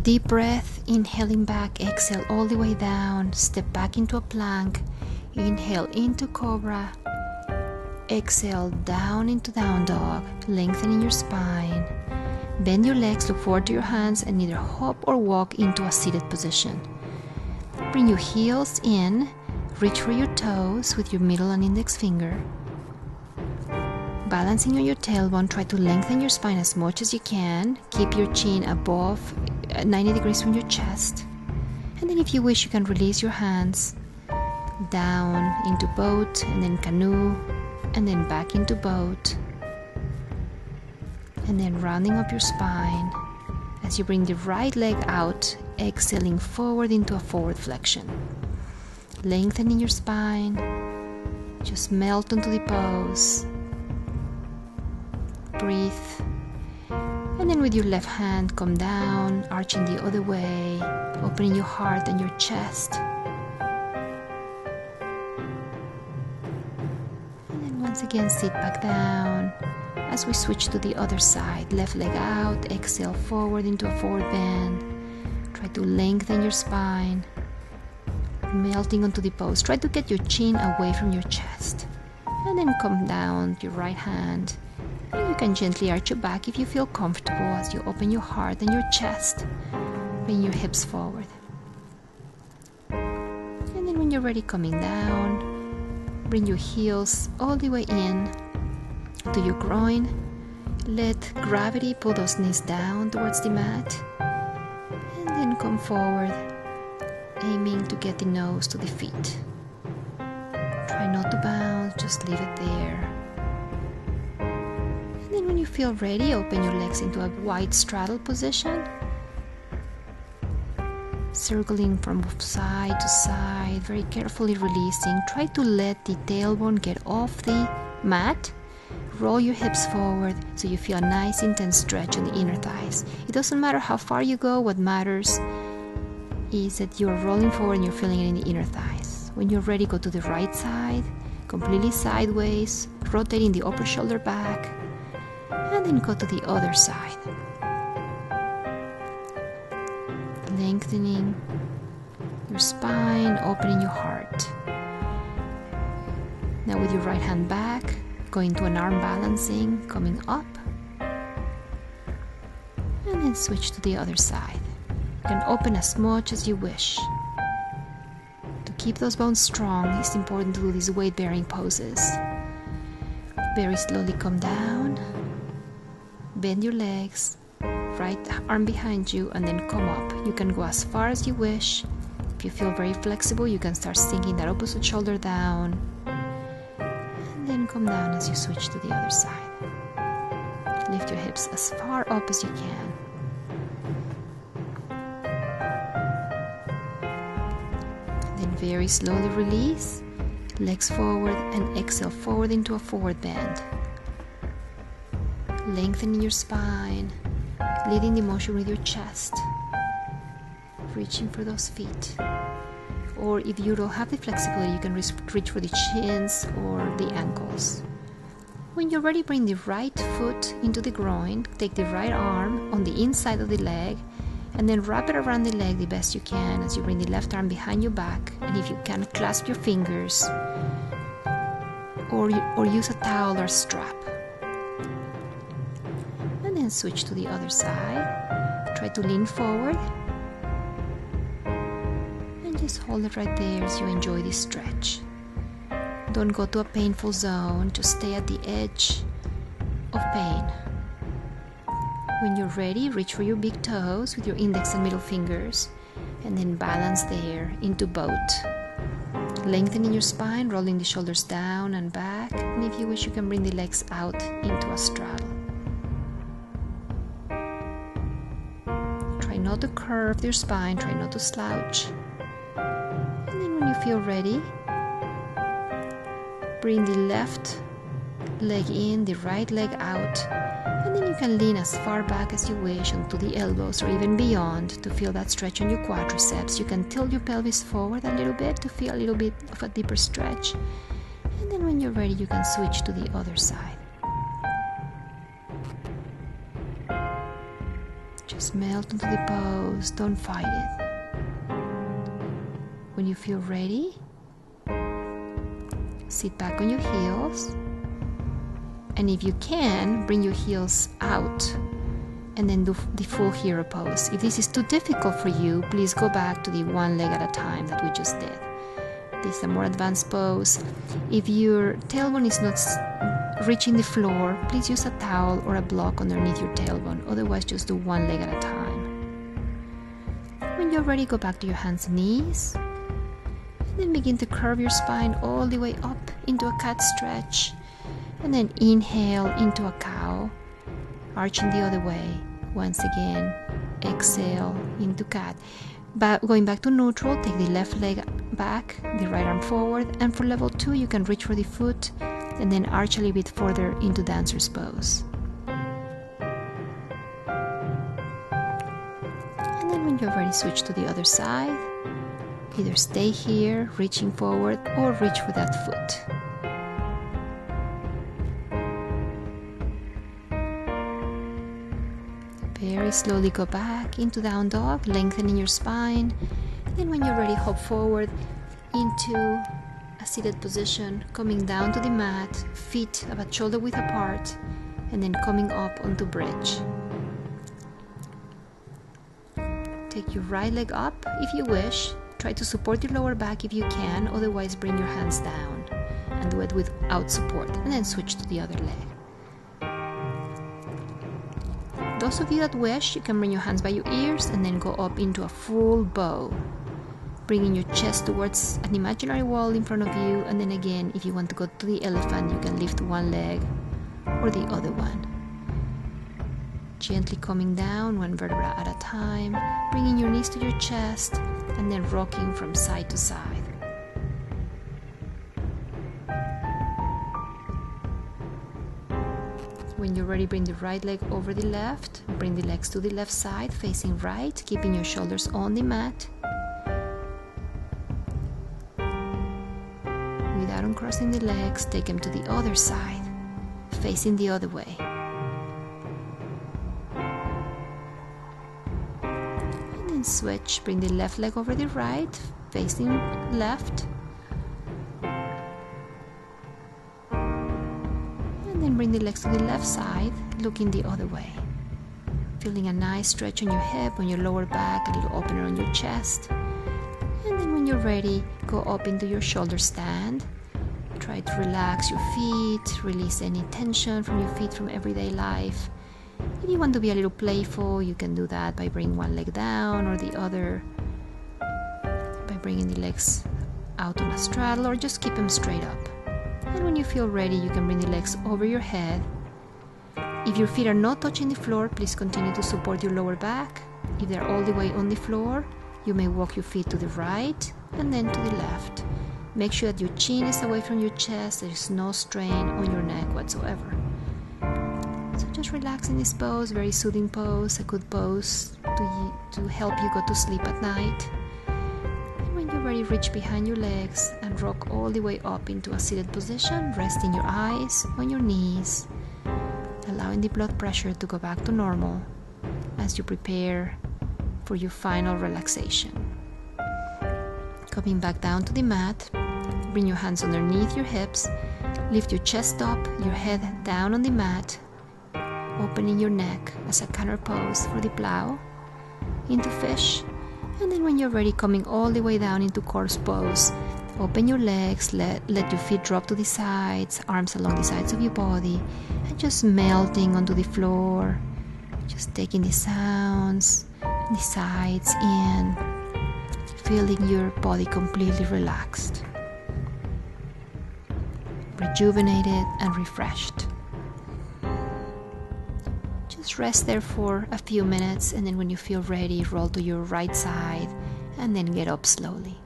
deep breath, inhaling back, exhale all the way down, step back into a plank, inhale into cobra, exhale down into down dog, lengthening your spine, bend your legs, look forward to your hands, and either hop or walk into a seated position. Bring your heels in, reach for your toes with your middle and index finger. Balancing on your tailbone, try to lengthen your spine as much as you can. Keep your chin above 90 degrees from your chest. And then if you wish, you can release your hands down into boat, and then canoe, and then back into boat. And then rounding up your spine as you bring the right leg out, exhaling forward into a forward flexion. Lengthening your spine, just melt into the pose. Breathe, and then with your left hand come down, arching the other way, opening your heart and your chest. And then once again sit back down as we switch to the other side. Left leg out, exhale forward into a forward bend. Try to lengthen your spine, melting onto the pose. Try to get your chin away from your chest, and then come down your right hand. And you can gently arch your back if you feel comfortable as you open your heart and your chest. Bring your hips forward. And then when you're ready, coming down, bring your heels all the way in to your groin. Let gravity pull those knees down towards the mat. And then come forward, aiming to get the nose to the feet. Try not to bounce, just leave it there. And then when you feel ready, open your legs into a wide straddle position. Circling from side to side, very carefully releasing. Try to let the tailbone get off the mat. Roll your hips forward so you feel a nice intense stretch on the inner thighs. It doesn't matter how far you go, what matters is that you're rolling forward and you're feeling it in the inner thighs. When you're ready, go to the right side, completely sideways, rotating the upper shoulder back, and then go to the other side. Lengthening your spine, opening your heart. Now with your right hand back, going to an arm balancing, coming up, and then switch to the other side. You can open as much as you wish. To keep those bones strong, it's important to do these weight-bearing poses. Very slowly come down, bend your legs, right arm behind you, and then come up. You can go as far as you wish. If you feel very flexible, you can start sinking that opposite shoulder down, and then come down as you switch to the other side. Lift your hips as far up as you can. And then very slowly release, legs forward, and exhale forward into a forward bend. Lengthening your spine, leading the motion with your chest, reaching for those feet. Or if you don't have the flexibility, you can reach for the chins or the ankles. When you're ready, bring the right foot into the groin, take the right arm on the inside of the leg, and then wrap it around the leg the best you can as you bring the left arm behind your back. And if you can, clasp your fingers or use a towel or strap. And then switch to the other side. Try to lean forward. And just hold it right there as you enjoy this stretch. Don't go to a painful zone. Just stay at the edge of pain. When you're ready, reach for your big toes with your index and middle fingers. And then balance there into boat. Lengthening your spine, rolling the shoulders down and back. And if you wish, you can bring the legs out into a straddle. Try not to curve your spine, try not to slouch. And then when you feel ready, bring the left leg in, the right leg out, and then you can lean as far back as you wish onto the elbows or even beyond to feel that stretch on your quadriceps. You can tilt your pelvis forward a little bit to feel a little bit of a deeper stretch. And then when you're ready, you can switch to the other side. Just melt into the pose, don't fight it. When you feel ready, sit back on your heels, and if you can, bring your heels out and then do the full hero pose. If this is too difficult for you, please go back to the one leg at a time that we just did. This is a more advanced pose. If your tailbone is not reaching the floor, please use a towel or a block underneath your tailbone. Otherwise, just do one leg at a time. When you're ready, go back to your hands and knees. And then begin to curve your spine all the way up into a cat stretch. And then inhale into a cow, arching the other way. Once again, exhale into cat. Going back to neutral, take the left leg back, the right arm forward, and for level 2 you can reach for the foot and then arch a little bit further into dancer's pose. And then when you're ready, switch to the other side. Either stay here, reaching forward, or reach for that foot. Very slowly go back into down dog, lengthening your spine. Then when you're ready, hop forward into a seated position, coming down to the mat, feet about shoulder width apart, and then coming up onto bridge. Take your right leg up if you wish. Try to support your lower back if you can, otherwise bring your hands down and do it without support, and then switch to the other leg. Those of you that wish, you can bring your hands by your ears and then go up into a full bow, bringing your chest towards an imaginary wall in front of you. And then again, if you want to go to the elephant, you can lift one leg or the other one. Gently coming down one vertebra at a time, bringing your knees to your chest and then rocking from side to side. When you're ready, bring the right leg over the left, bring the legs to the left side, facing right, keeping your shoulders on the mat. Without uncrossing the legs, take them to the other side, facing the other way. And then switch, bring the left leg over the right, facing left. Then bring the legs to the left side, looking the other way. Feeling a nice stretch on your hip, on your lower back, a little opener on your chest. And then when you're ready, go up into your shoulder stand. Try to relax your feet, release any tension from your feet from everyday life. If you want to be a little playful, you can do that by bringing one leg down or the other, by bringing the legs out on a straddle, or just keep them straight up. And when you feel ready, you can bring the legs over your head. If your feet are not touching the floor, please continue to support your lower back. If they're all the way on the floor, you may walk your feet to the right and then to the left. Make sure that your chin is away from your chest. There is no strain on your neck whatsoever. So just relax in this pose, very soothing pose, a good pose to help you go to sleep at night. Ready, reach behind your legs and rock all the way up into a seated position, resting your eyes on your knees, allowing the blood pressure to go back to normal as you prepare for your final relaxation. Coming back down to the mat, bring your hands underneath your hips, lift your chest up, your head down on the mat, opening your neck as a counter pose for the plow, into fish. And then when you're ready, coming all the way down into corpse pose, open your legs, let your feet drop to the sides, arms along the sides of your body, and just melting onto the floor, just taking the sounds, the sides in, feeling your body completely relaxed, rejuvenated and refreshed. Just rest there for a few minutes, and then when you feel ready, roll to your right side and then get up slowly.